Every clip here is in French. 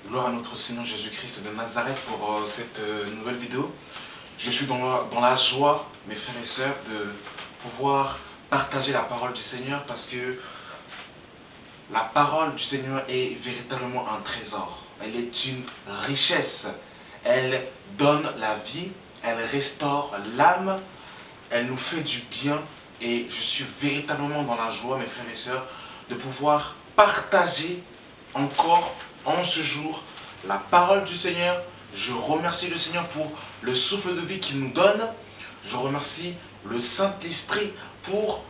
Gloire à notre Seigneur Jésus-Christ de Nazareth pour cette nouvelle vidéo. Je suis dans la joie, mes frères et sœurs, de pouvoir partager la parole du Seigneur parce que la parole du Seigneur est véritablement un trésor. Elle est une richesse. Elle donne la vie, elle restaure l'âme, elle nous fait du bien et je suis véritablement dans la joie, mes frères et sœurs, de pouvoir partager encore en ce jour la parole du Seigneur. Je remercie le Seigneur pour le souffle de vie qu'il nous donne. Je remercie le Saint-Esprit pour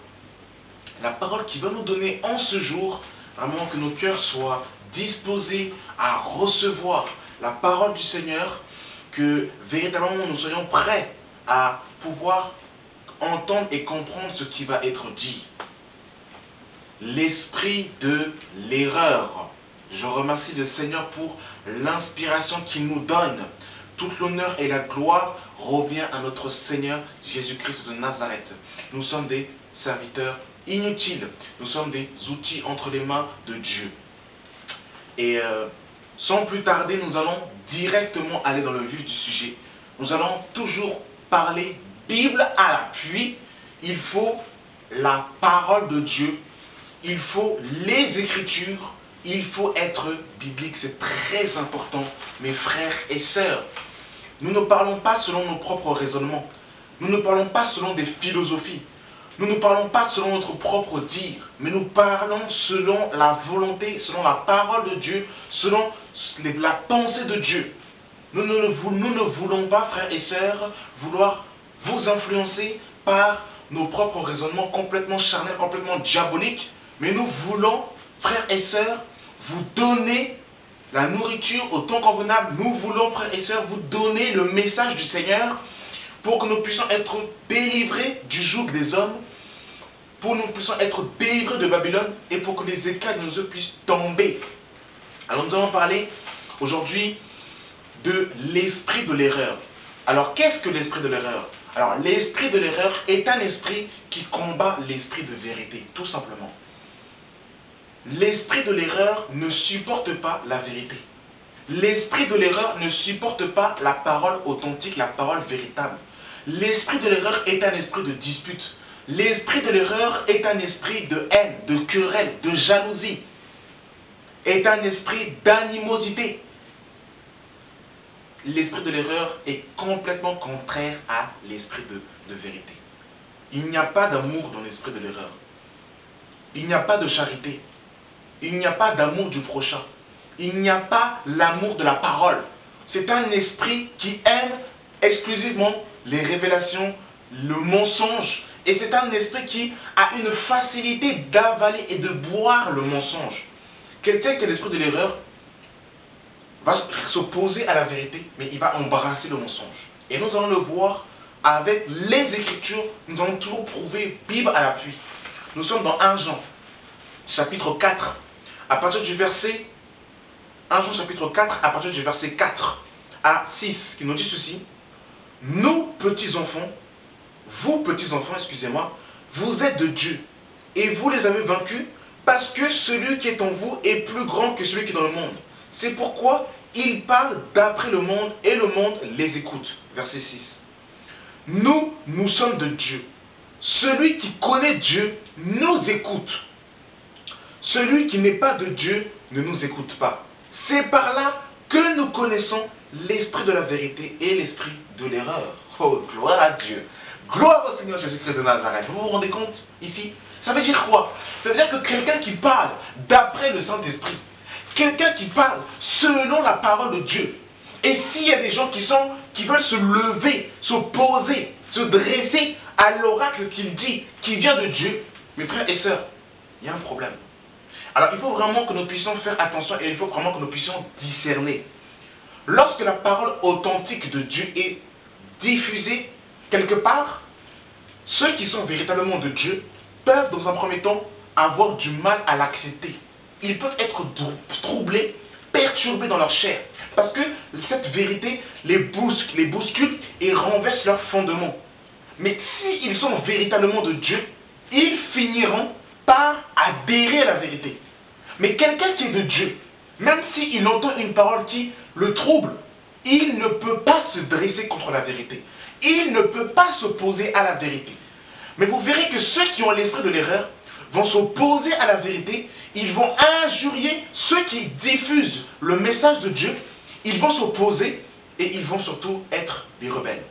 la parole qu'il va nous donner en ce jour. Vraiment que nos cœurs soient disposés à recevoir la parole du Seigneur, que véritablement nous soyons prêts à pouvoir entendre et comprendre ce qui va être dit. L'esprit de l'erreur. Je remercie le Seigneur pour l'inspiration qu'il nous donne. Toute l'honneur et la gloire revient à notre Seigneur Jésus-Christ de Nazareth. Nous sommes des serviteurs inutiles. Nous sommes des outils entre les mains de Dieu. Et sans plus tarder, nous allons directement aller dans le vif du sujet. Nous allons toujours parler Bible à l'appui. Il faut la parole de Dieu. Il faut les Écritures. Il faut être biblique. C'est très important, mes frères et sœurs. Nous ne parlons pas selon nos propres raisonnements. Nous ne parlons pas selon des philosophies. Nous ne parlons pas selon notre propre dire, mais nous parlons selon la volonté, selon la parole de Dieu, selon la pensée de Dieu. Nous ne voulons pas, frères et sœurs, vouloir vous influencer par nos propres raisonnements complètement charnels, complètement diaboliques, mais nous voulons, frères et sœurs, vous donner la nourriture au temps convenable. Nous voulons, frères et sœurs, vous donner le message du Seigneur pour que nous puissions être délivrés du joug des hommes, pour que nous puissions être délivrés de Babylone et pour que les éclats de nos yeux puissent tomber. Alors nous allons parler aujourd'hui de l'esprit de l'erreur. Alors qu'est-ce que l'esprit de l'erreur? Alors l'esprit de l'erreur est un esprit qui combat l'esprit de vérité, tout simplement. L'esprit de l'erreur ne supporte pas la vérité. L'esprit de l'erreur ne supporte pas la parole authentique, la parole véritable. L'esprit de l'erreur est un esprit de dispute. L'esprit de l'erreur est un esprit de haine, de querelle, de jalousie. Est un esprit d'animosité. L'esprit de l'erreur est complètement contraire à l'esprit de vérité. Il n'y a pas d'amour dans l'esprit de l'erreur. Il n'y a pas de charité. Il n'y a pas d'amour du prochain. Il n'y a pas l'amour de la parole. C'est un esprit qui aime exclusivement les révélations, le mensonge. Et c'est un esprit qui a une facilité d'avaler et de boire le mensonge. Quelqu'un qui a l'esprit de l'erreur va s'opposer à la vérité, mais il va embrasser le mensonge. Et nous allons le voir avec les Écritures. Nous allons toujours prouver Bible à l'appui. Nous sommes dans 1 Jean, chapitre 4. À partir du verset 1 Jean chapitre 4, à partir du verset 4 à 6, qui nous dit ceci. Nous, petits-enfants, vous, petits-enfants, excusez-moi, vous êtes de Dieu, et vous les avez vaincus, parce que celui qui est en vous est plus grand que celui qui est dans le monde. C'est pourquoi ils parlent d'après le monde, et le monde les écoute. Verset 6. Nous sommes de Dieu. Celui qui connaît Dieu nous écoute. Celui qui n'est pas de Dieu ne nous écoute pas. C'est par là que nous connaissons l'esprit de la vérité et l'esprit de l'erreur. Oh, gloire à Dieu. Gloire au Seigneur Jésus-Christ de Nazareth. Vous vous rendez compte ici? Ça veut dire quoi? Ça veut dire que quelqu'un qui parle d'après le Saint-Esprit, quelqu'un qui parle selon la parole de Dieu, et s'il y a des gens qui veulent se lever, s'opposer, se dresser à l'oracle qu'il dit, qui vient de Dieu, mes frères et sœurs, il y a un problème. Alors il faut vraiment que nous puissions faire attention et il faut vraiment que nous puissions discerner. Lorsque la parole authentique de Dieu est diffusée quelque part, ceux qui sont véritablement de Dieu peuvent dans un premier temps avoir du mal à l'accepter. Ils peuvent être troublés, perturbés dans leur chair. Parce que cette vérité les bouscule et renverse leurs fondements. Mais s'ils sont véritablement de Dieu, ils finiront par adhérer à la vérité. Mais quelqu'un qui est de Dieu, même s'il entend une parole qui le trouble, il ne peut pas se dresser contre la vérité. Il ne peut pas s'opposer à la vérité. Mais vous verrez que ceux qui ont l'esprit de l'erreur vont s'opposer à la vérité, ils vont injurier ceux qui diffusent le message de Dieu, ils vont s'opposer et ils vont surtout être des rebelles.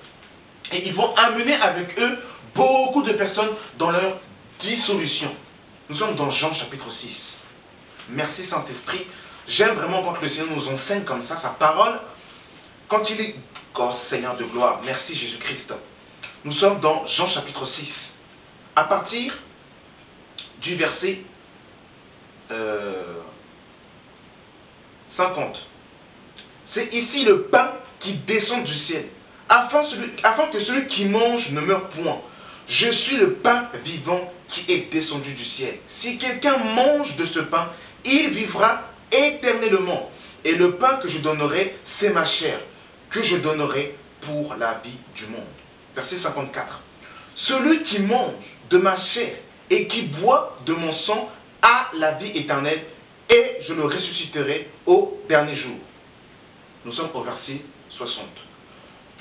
Et ils vont amener avec eux beaucoup de personnes dans leur dissolution. Nous sommes dans Jean chapitre 6. Merci Saint-Esprit. J'aime vraiment quand le Seigneur nous enseigne comme ça, sa parole, quand il est... Oh Seigneur de gloire, merci Jésus-Christ. Nous sommes dans Jean chapitre 6. À partir du verset 50. C'est ici le pain qui descend du ciel, afin que celui qui mange ne meure point. Je suis le pain vivant qui est descendu du ciel. Si quelqu'un mange de ce pain, il vivra éternellement. Et le pain que je donnerai, c'est ma chair, que je donnerai pour la vie du monde. Verset 54. Celui qui mange de ma chair et qui boit de mon sang a la vie éternelle, et je le ressusciterai au dernier jour. Nous sommes au verset 60.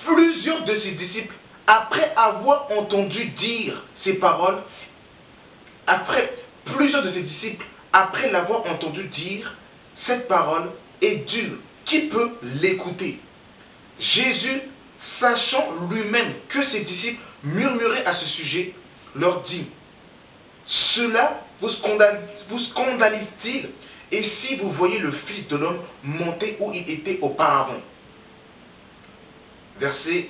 Plusieurs de ses disciples, après avoir entendu dire ces paroles, après l'avoir entendu dire, cette parole est dure. Qui peut l'écouter? Jésus, sachant lui-même que ses disciples murmuraient à ce sujet, leur dit, cela vous scandalise-t-il? Et si vous voyez le Fils de l'homme monter où il était auparavant? Verset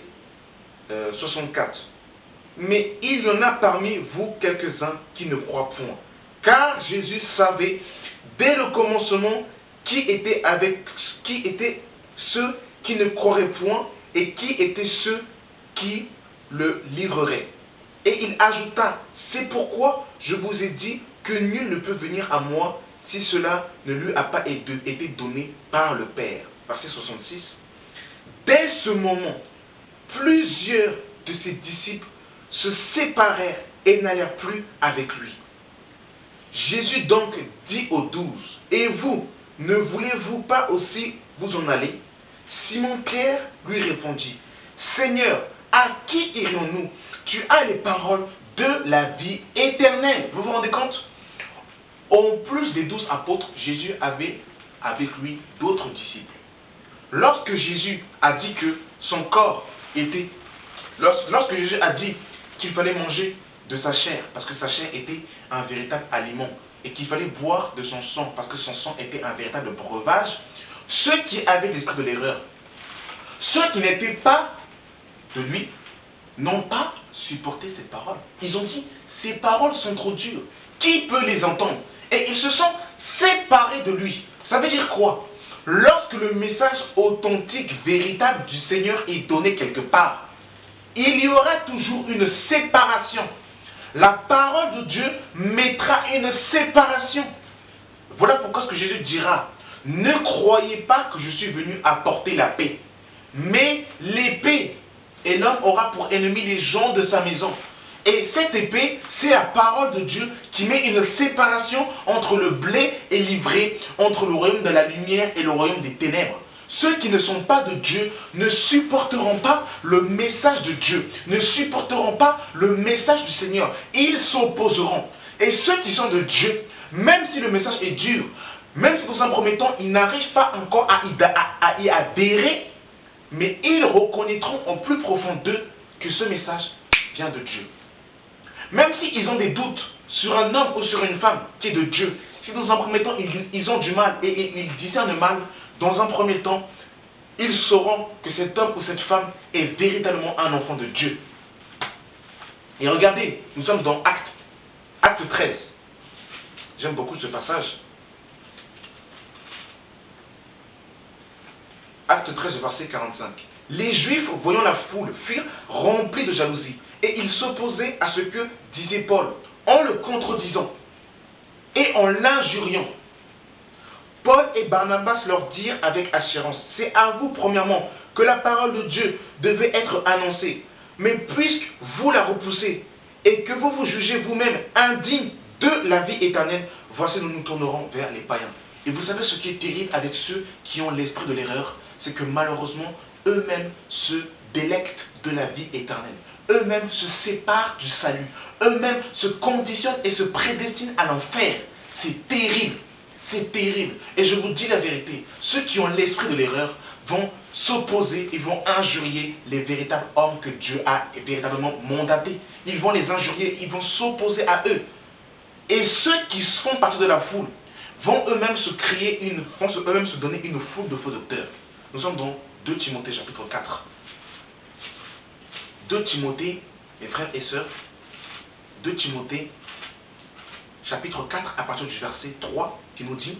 64. Mais il y en a parmi vous quelques-uns qui ne croient point. Car Jésus savait dès le commencement qui étaient ceux qui ne croiraient point et qui étaient ceux qui le livreraient. Et il ajouta, c'est pourquoi je vous ai dit que nul ne peut venir à moi si cela ne lui a pas été donné par le Père. Verset 66. Dès ce moment, plusieurs de ses disciples se séparèrent et n'allèrent plus avec lui. Jésus donc dit aux 12, et vous, ne voulez-vous pas aussi vous en aller? Simon-Pierre lui répondit, Seigneur, à qui irions-nous? Tu as les paroles de la vie éternelle. Vous vous rendez compte? En plus des 12 apôtres, Jésus avait avec lui d'autres disciples. Lorsque Jésus a dit que son corps était... Lorsque Jésus a dit qu'il fallait manger de sa chair, parce que sa chair était un véritable aliment, et qu'il fallait boire de son sang, parce que son sang était un véritable breuvage, ceux qui avaient l'esprit de l'erreur, ceux qui n'étaient pas de lui, n'ont pas supporté ces paroles. Ils ont dit, ces paroles sont trop dures. Qui peut les entendre? Et ils se sont séparés de lui. Ça veut dire quoi? Lorsque le message authentique, véritable du Seigneur est donné quelque part, il y aura toujours une séparation. La parole de Dieu mettra une séparation. Voilà pourquoi ce que Jésus dira, ne croyez pas que je suis venu apporter la paix, mais l'épée. Et l'homme aura pour ennemi les gens de sa maison. Et cette épée, c'est la parole de Dieu qui met une séparation entre le blé et l'ivraie, entre le royaume de la lumière et le royaume des ténèbres. Ceux qui ne sont pas de Dieu ne supporteront pas le message de Dieu, ne supporteront pas le message du Seigneur. Ils s'opposeront. Et ceux qui sont de Dieu, même si le message est dur, même si dans un premier temps, ils n'arrivent pas encore à y adhérer, mais ils reconnaîtront au plus profond d'eux que ce message vient de Dieu. Même s'ils ont des doutes sur un homme ou sur une femme qui est de Dieu, si dans un premier temps ils ont du mal et ils discernent le mal, dans un premier temps, ils sauront que cet homme ou cette femme est véritablement un enfant de Dieu. Et regardez, nous sommes dans Acte 13. J'aime beaucoup ce passage. Acte 13, verset 45. Les Juifs, voyant la foule, furent remplis de jalousie, et ils s'opposaient à ce que disait Paul, en le contredisant et en l'injuriant. Paul et Barnabas leur dirent avec assurance, c'est à vous premièrement que la parole de Dieu devait être annoncée, mais puisque vous la repoussez et que vous vous jugez vous-même indignes de la vie éternelle, voici nous nous tournerons vers les païens. Et vous savez ce qui est terrible avec ceux qui ont l'esprit de l'erreur, c'est que malheureusement, eux-mêmes se délectent de la vie éternelle. Eux-mêmes se séparent du salut. Eux-mêmes se conditionnent et se prédestinent à l'enfer. C'est terrible. C'est terrible. Et je vous dis la vérité, ceux qui ont l'esprit de l'erreur vont s'opposer, ils vont injurier les véritables hommes que Dieu a véritablement mandatés. Ils vont les injurier, ils vont s'opposer à eux. Et ceux qui font partie de la foule vont eux-mêmes eux-mêmes se donner une foule de faux docteurs. Nous sommes dans 2 Timothée chapitre 4. 2 Timothée, mes frères et sœurs, 2 Timothée chapitre 4 à partir du verset 3 qui nous dit: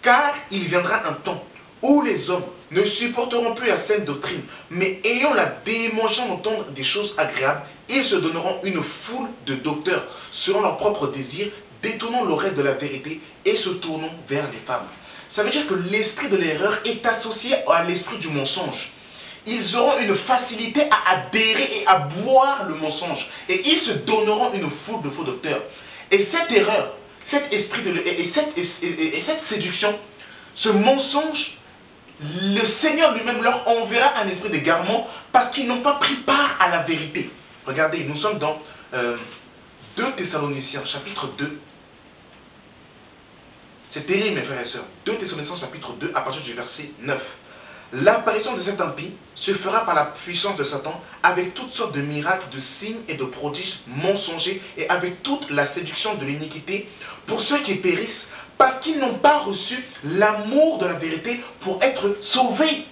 car il viendra un temps où les hommes ne supporteront plus la saine doctrine, mais ayant la démangeant d'entendre des choses agréables, ils se donneront une foule de docteurs selon leurs propres désirs, détournant l'oreille de la vérité et se tournant vers les fables. Ça veut dire que l'esprit de l'erreur est associé à l'esprit du mensonge. Ils auront une facilité à adhérer et à boire le mensonge. Et ils se donneront une foule de faux docteurs. Et cette erreur, cet esprit et cette séduction, ce mensonge, le Seigneur lui-même leur enverra un esprit d'égarement parce qu'ils n'ont pas pris part à la vérité. Regardez, nous sommes dans 2 Thessaloniciens, chapitre 2. C'est terrible, mes frères et sœurs. 2 Thessaloniciens, chapitre 2, à partir du verset 9. L'apparition de cet impie se fera par la puissance de Satan, avec toutes sortes de miracles, de signes et de prodiges mensongers, et avec toute la séduction de l'iniquité, pour ceux qui périssent, parce qu'ils n'ont pas reçu l'amour de la vérité pour être sauvés.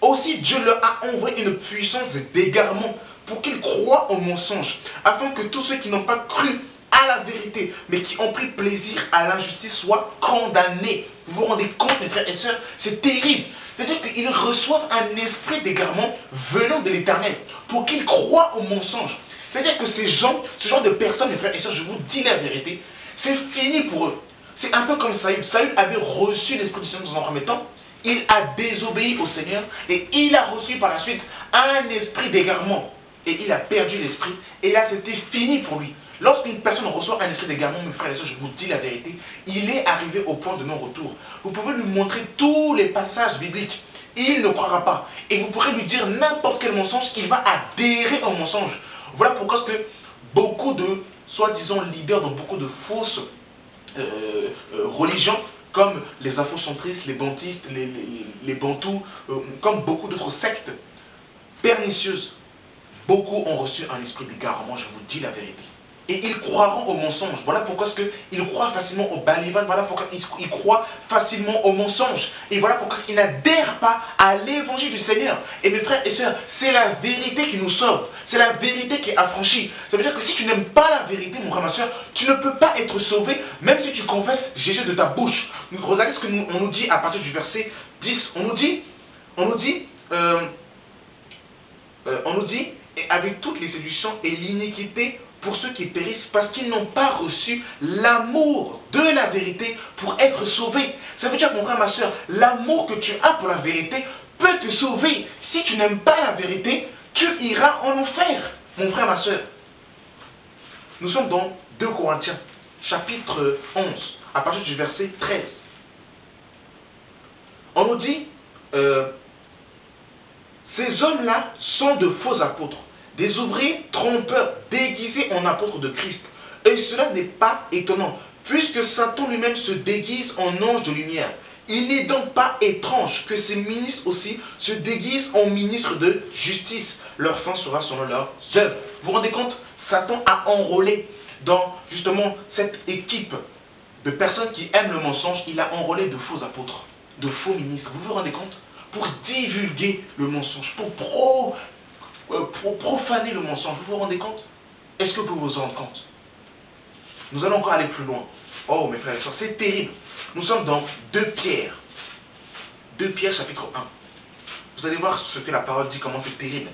Aussi Dieu leur a envoyé une puissance d'égarement, pour qu'ils croient au mensonge, afin que tous ceux qui n'ont pas cru à la vérité, mais qui ont pris plaisir à l'injustice, soient condamnés. Vous vous rendez compte, mes frères et sœurs, c'est terrible. C'est-à-dire qu'ils reçoivent un esprit d'égarement venant de l'Éternel, pour qu'ils croient au mensonge. C'est-à-dire que ces gens, ce genre de personnes, mes frères et sœurs, je vous dis la vérité, c'est fini pour eux. C'est un peu comme Saül. Saül avait reçu l'esprit du Seigneur dans un premier temps, il a désobéi au Seigneur, et il a reçu par la suite un esprit d'égarement. Et il a perdu l'esprit, et là c'était fini pour lui. Lorsqu'une personne reçoit un esprit d'égarement, mes frères et sœurs, je vous dis la vérité, il est arrivé au point de non-retour. Vous pouvez lui montrer tous les passages bibliques, il ne croira pas. Et vous pourrez lui dire n'importe quel mensonge, il va adhérer au mensonge. Voilà pourquoi que beaucoup de soi-disant leaders dans beaucoup de fausses religions, comme les afrocentristes, les bantistes, les bantous, comme beaucoup d'autres sectes pernicieuses, beaucoup ont reçu un esprit d'égarement, je vous dis la vérité. Et ils croiront au mensonge. Voilà pourquoi ils croient facilement au balivan. Voilà pourquoi ils croient facilement au mensonge. Et voilà pourquoi ils n'adhèrent pas à l'évangile du Seigneur. Et mes frères et sœurs, c'est la vérité qui nous sauve. C'est la vérité qui est affranchie. Ça veut dire que si tu n'aimes pas la vérité, mon frère, ma sœur, tu ne peux pas être sauvé, même si tu confesses Jésus de ta bouche. Regardez ce que on nous dit à partir du verset 10. On nous dit, et avec toutes les séductions et l'iniquité pour ceux qui périssent, parce qu'ils n'ont pas reçu l'amour de la vérité pour être sauvés. Ça veut dire, mon frère, ma soeur, l'amour que tu as pour la vérité peut te sauver. Si tu n'aimes pas la vérité, tu iras en enfer, mon frère, ma soeur. Nous sommes dans 2 Corinthiens, chapitre 11, à partir du verset 13. On nous dit, ces hommes-là sont de faux apôtres, des ouvriers trompeurs déguisés en apôtres de Christ. Et cela n'est pas étonnant, puisque Satan lui-même se déguise en ange de lumière. Il n'est donc pas étrange que ces ministres aussi se déguisent en ministres de justice. Leur fin sera selon leurs œuvres. Vous vous rendez compte? Satan a enrôlé dans justement cette équipe de personnes qui aiment le mensonge, il a enrôlé de faux apôtres, de faux ministres. Vous vous rendez compte? Pour divulguer le mensonge, pour profaner le mensonge. Vous vous rendez compte? Est-ce que vous vous rendez compte? Nous allons encore aller plus loin. Oh mes frères et sœurs, c'est terrible. Nous sommes dans 2 Pierre. 2 Pierre chapitre 1. Vous allez voir ce que la parole dit, comment c'est terrible.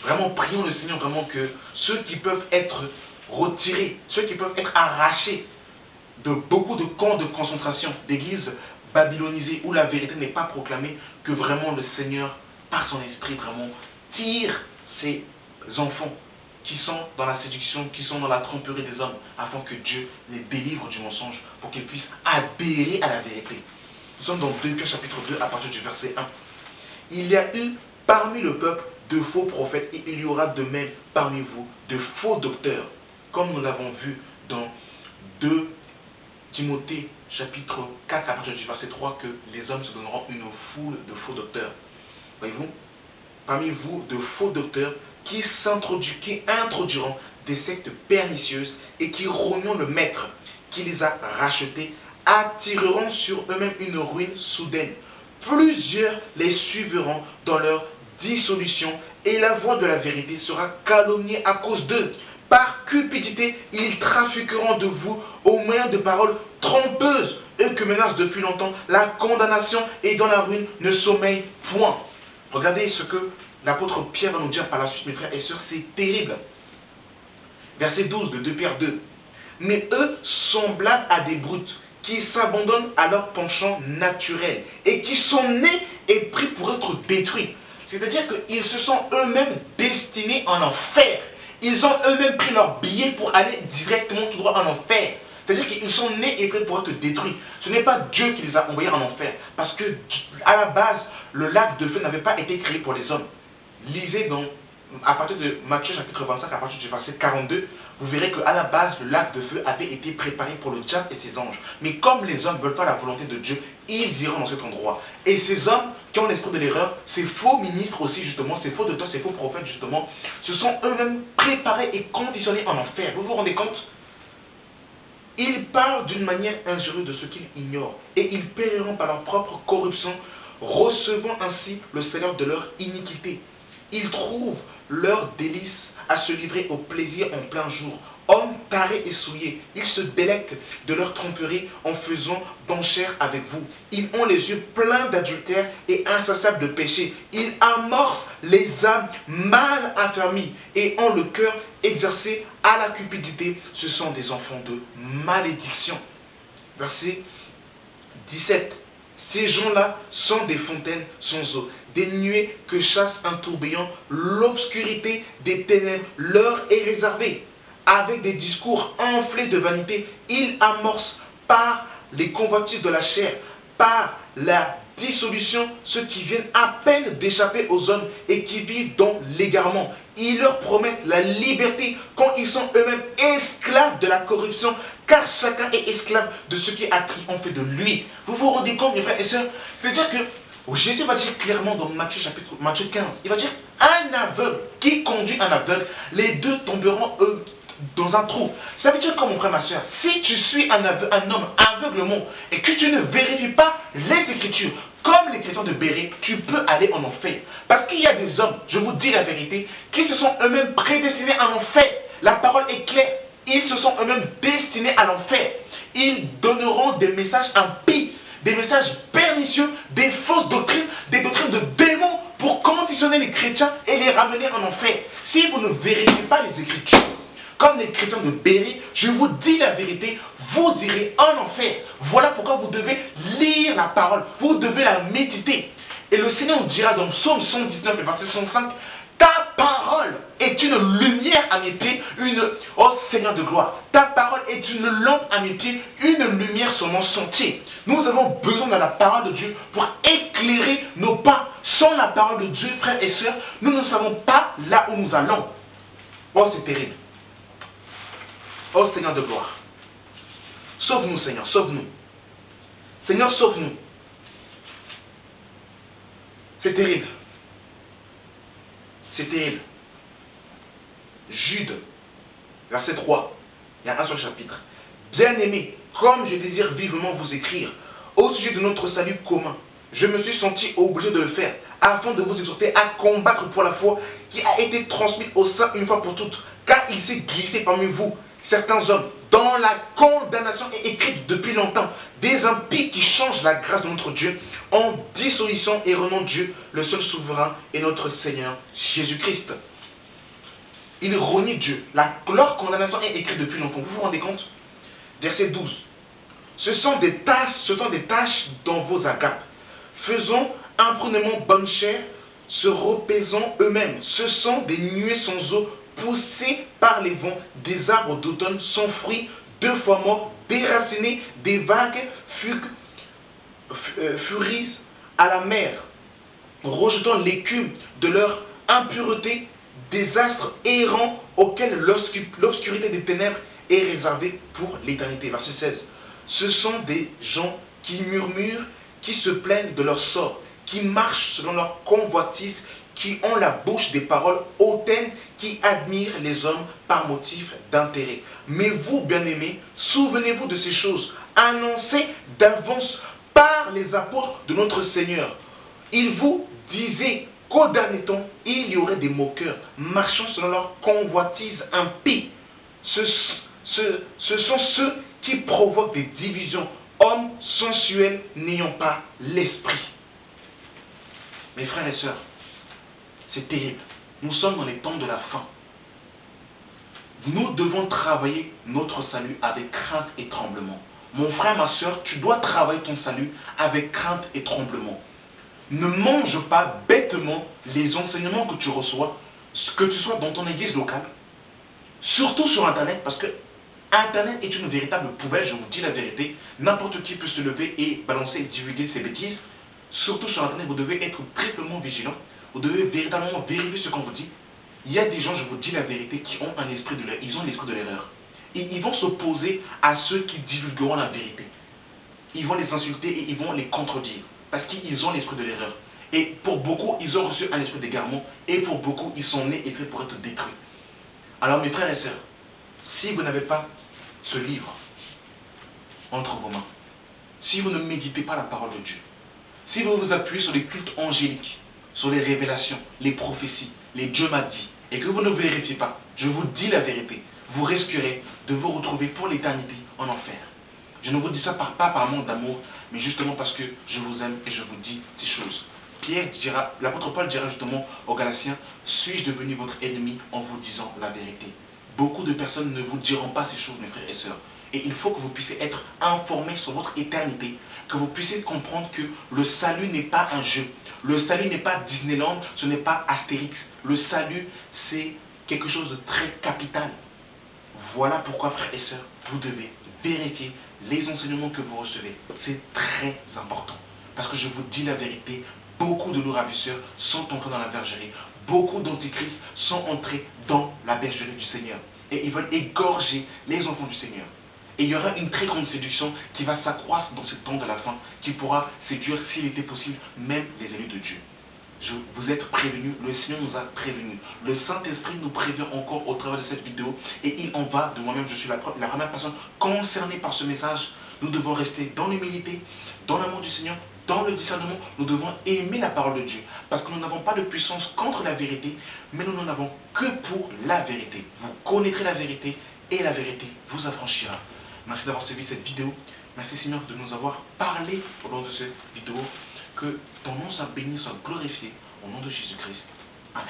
Vraiment, prions le Seigneur, vraiment que ceux qui peuvent être retirés, ceux qui peuvent être arrachés de beaucoup de camps de concentration, d'églises babylonisées où la vérité n'est pas proclamée, que vraiment le Seigneur, par son esprit, vraiment tire ses enfants qui sont dans la séduction, qui sont dans la tromperie des hommes, afin que Dieu les délivre du mensonge, pour qu'ils puissent adhérer à la vérité. Nous sommes dans 2 Pierre chapitre 2 à partir du verset 1. Il y a eu parmi le peuple de faux prophètes et il y aura de même parmi vous de faux docteurs, comme nous l'avons vu dans 2 Timothée chapitre 4 à partir du verset 3, que les hommes se donneront une foule de faux docteurs. Voyez-vous, parmi vous de faux docteurs qui introduiront des sectes pernicieuses et qui rogneront le maître qui les a rachetés, attireront sur eux-mêmes une ruine soudaine. Plusieurs les suivront dans leur dissolution et la voie de la vérité sera calomniée à cause d'eux. Par cupidité, ils trafiqueront de vous au moyen de paroles trompeuses, eux que menacent depuis longtemps la condamnation et dans la ruine ne sommeille point. Regardez ce que l'apôtre Pierre va nous dire par la suite, mes frères et sœurs, c'est terrible. Verset 12 de 2 Pierre 2. Mais eux, semblables à des brutes, qui s'abandonnent à leur penchant naturel et qui sont nés et pris pour être détruits. C'est-à-dire qu'ils se sont eux-mêmes destinés en enfer. Ils ont eux-mêmes pris leur billet pour aller directement tout droit en enfer. C'est-à-dire qu'ils sont nés et prêts pour être détruits. Ce n'est pas Dieu qui les a envoyés en enfer. Parce que, à la base, le lac de feu n'avait pas été créé pour les hommes. Lisez donc, à partir de Matthieu chapitre 25, à partir du verset 42, vous verrez qu'à la base, le lac de feu avait été préparé pour le diable et ses anges. Mais comme les hommes ne veulent pas la volonté de Dieu, ils iront dans cet endroit. Et ces hommes qui ont l'esprit de l'erreur, ces faux ministres aussi justement, ces faux docteurs, ces faux prophètes justement, se sont eux-mêmes préparés et conditionnés en enfer. Vous vous rendez compte? Ils parlent d'une manière injurieuse de ce qu'ils ignorent, et ils périront par leur propre corruption, recevant ainsi le salaire de leur iniquité. Ils trouvent leur délice à se livrer au plaisir en plein jour. Hommes tarés et souillés, ils se délectent de leur tromperie en faisant d'enchères avec vous. Ils ont les yeux pleins d'adultère et insatiables de péché. Ils amorcent les âmes mal affermies et ont le cœur exercé à la cupidité. Ce sont des enfants de malédiction. Verset 17. Ces gens-là sont des fontaines sans eau, des nuées que chasse un tourbillon, l'obscurité des ténèbres leur est réservée. Avec des discours enflés de vanité, ils amorcent par les convoitises de la chair, par la dissolution, ceux qui viennent à peine d'échapper aux hommes et qui vivent dans l'égarement. Ils leur promettent la liberté quand ils sont eux-mêmes esclaves de la corruption, car chacun est esclave de ce qui a triomphé de lui. Vous vous rendez compte, mes frères et sœurs? C'est-à-dire que Jésus va dire clairement dans Matthieu 15, il va dire, un aveugle qui conduit un aveugle, les deux tomberont dans un trou. Ça veut dire quoi, mon frère, ma soeur? Si tu suis un homme aveuglement et que tu ne vérifies pas les Écritures, comme les chrétiens de Béret, tu peux aller en enfer. Parce qu'il y a des hommes, je vous dis la vérité, qui se sont eux-mêmes prédestinés à l'enfer. La parole est claire. Ils se sont eux-mêmes destinés à l'enfer. Ils donneront des messages impies, des messages pernicieux, des fausses doctrines, des doctrines de démons pour conditionner les chrétiens et les ramener en enfer. Si vous ne vérifiez pas les Écritures, comme les chrétiens de Béret, je vous dis la vérité, vous irez en enfer. Voilà pourquoi vous devez lire la parole, vous devez la méditer. Et le Seigneur nous dira dans Psaume 119, verset 105, ta parole est une lumière à mes pieds, oh Seigneur de gloire, ta parole est une lampe à mes pieds, une lumière sur mon sentier. Nous avons besoin de la parole de Dieu pour éclairer nos pas. Sans la parole de Dieu, frères et sœurs, nous ne savons pas là où nous allons. Oh, c'est terrible. Oh Seigneur de gloire, sauve-nous Seigneur, sauve-nous. Seigneur, sauve-nous. C'est terrible. C'est terrible. Jude, verset 3, il y a un seul chapitre. Bien-aimés, comme je désire vivement vous écrire, au sujet de notre salut commun, je me suis senti obligé de le faire, afin de vous exhorter à combattre pour la foi qui a été transmise au sein une fois pour toutes, car il s'est glissé parmi vous certains hommes dont la condamnation est écrite depuis longtemps, des impies qui changent la grâce de notre Dieu en dissolution et renonce Dieu, le seul souverain et notre Seigneur Jésus-Christ. Ils renient Dieu. Leur condamnation est écrite depuis longtemps. Vous vous rendez compte? Verset 12. Ce sont des tâches dans vos agapes. Faisons imprudemment bonne chère, se repaisant eux-mêmes. Ce sont des nuées sans eau poussés par les vents, des arbres d'automne sans fruits, 2 fois morts, déracinés, des vagues furisent à la mer, rejetant l'écume de leur impureté, des astres errants auxquels l'obscurité des ténèbres est réservée pour l'éternité. Verset 16. Ce sont des gens qui murmurent, qui se plaignent de leur sort, qui marchent selon leur convoitise, qui ont la bouche des paroles hautaines, qui admirent les hommes par motif d'intérêt. Mais vous, bien-aimés, souvenez-vous de ces choses, annoncées d'avance par les apôtres de notre Seigneur. Ils vous disaient qu'au dernier temps, il y aurait des moqueurs, marchant selon leur convoitise impie. Ce sont ceux qui provoquent des divisions, hommes sensuels n'ayant pas l'esprit. Mes frères et sœurs, c'est terrible. Nous sommes dans les temps de la fin. Nous devons travailler notre salut avec crainte et tremblement. Mon frère, ma sœur, tu dois travailler ton salut avec crainte et tremblement. Ne mange pas bêtement les enseignements que tu reçois, que tu sois dans ton église locale, surtout sur Internet, parce que Internet est une véritable poubelle, je vous dis la vérité. N'importe qui peut se lever et balancer et divulguer ses bêtises. Surtout sur Internet, vous devez être triplement vigilant. Vous devez véritablement vérifier ce qu'on vous dit. Il y a des gens, je vous dis la vérité, qui ont un esprit de l'erreur. Ils ont l'esprit de l'erreur. Et ils vont s'opposer à ceux qui divulgueront la vérité. Ils vont les insulter et ils vont les contredire. Parce qu'ils ont l'esprit de l'erreur. Et pour beaucoup, ils ont reçu un esprit d'égarement. Et pour beaucoup, ils sont nés et faits pour être détruits. Alors mes frères et sœurs, si vous n'avez pas ce livre entre vos mains, si vous ne méditez pas la parole de Dieu, si vous vous appuyez sur les cultes angéliques, sur les révélations, les prophéties, les Dieu m'a dit, et que vous ne vérifiez pas, je vous dis la vérité, vous risquerez de vous retrouver pour l'éternité en enfer. Je ne vous dis ça pas par manque d'amour, mais justement parce que je vous aime et je vous dis ces choses. L'apôtre Paul dira justement aux Galatiens, suis-je devenu votre ennemi en vous disant la vérité? Beaucoup de personnes ne vous diront pas ces choses, mes frères et sœurs. Et il faut que vous puissiez être informés sur votre éternité, que vous puissiez comprendre que le salut n'est pas un jeu. Le salut n'est pas Disneyland, ce n'est pas Astérix. Le salut, c'est quelque chose de très capital. Voilà pourquoi, frères et sœurs, vous devez vérifier les enseignements que vous recevez. C'est très important. Parce que je vous dis la vérité, beaucoup de nos ravisseurs sont entrés dans la bergerie. Beaucoup d'antichrists sont entrés dans la bergerie du Seigneur. Et ils veulent égorger les enfants du Seigneur. Et il y aura une très grande séduction qui va s'accroître dans ce temps de la fin, qui pourra séduire, s'il était possible, même les élus de Dieu. Vous êtes prévenus, le Seigneur nous a prévenus. Le Saint-Esprit nous prévient encore au travers de cette vidéo. Et il en va de moi-même, je suis la première personne concernée par ce message. Nous devons rester dans l'humilité, dans l'amour du Seigneur, dans le discernement. Nous devons aimer la parole de Dieu. Parce que nous n'avons pas de puissance contre la vérité, mais nous n'en avons que pour la vérité. Vous connaîtrez la vérité et la vérité vous affranchira. Merci d'avoir suivi cette vidéo. Merci Seigneur de nous avoir parlé au long de cette vidéo. Que ton nom soit béni, soit glorifié au nom de Jésus-Christ. Amen.